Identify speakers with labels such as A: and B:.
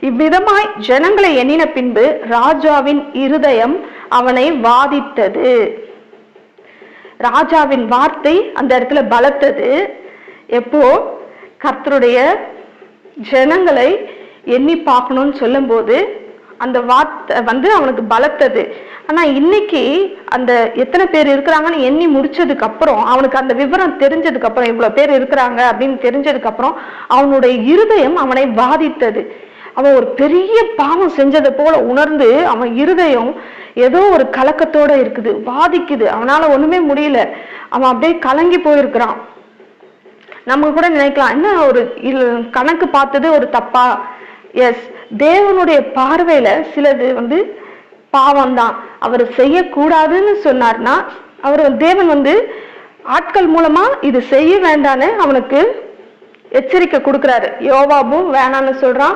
A: இவ்விதமாய் ஜனங்களை எண்ணின பின்பு ராஜாவின் இருதயம் அவனை வாதித்தது. ராஜாவின் வார்த்தை அந்த இடத்துல பலத்தது. எப்போ கர்த்தருடைய ஜனங்களை எண்ணி பார்க்கணும்னு சொல்லும் போது அந்த வார்த்தை அவனுக்கு பலத்தது. ஆனா இன்னைக்கு அந்த எத்தனை பேர் இருக்கிறாங்கன்னு எண்ணி முடிச்சதுக்கு அப்புறம், அவனுக்கு அந்த விவரம் தெரிஞ்சதுக்கு அப்புறம், இவ்வளவு பேர் இருக்கிறாங்க அப்படின்னு தெரிஞ்சதுக்கு அப்புறம் அவனுடைய இருதயம் அவனை வாதித்தது. அவன் ஒரு பெரிய பாவம் செஞ்சதை போல உணர்ந்து அவன் இருதயம் ஏதோ ஒரு கலக்கத்தோட இருக்குது, வாதிக்குது. அவனால ஒண்ணுமே முடியல. அவன் அப்படியே கலங்கி போயிருக்கிறான். நம்ம கூட நினைக்கலாம், என்ன ஒரு கணக்கு பார்த்தது ஒரு தப்பா? எஸ், தேவனுடைய பார்வையில சிலது பாவம் தான். அவர் செய்யக்கூடாதுன்னு சொன்னார்னா தேவன் ஆட்கள் மூலமா இது செய்ய வேண்டான்னு அவனுக்கு எச்சரிக்கை கொடுக்கிறாரு. யோவாபும் வேணான்னு சொல்றான்,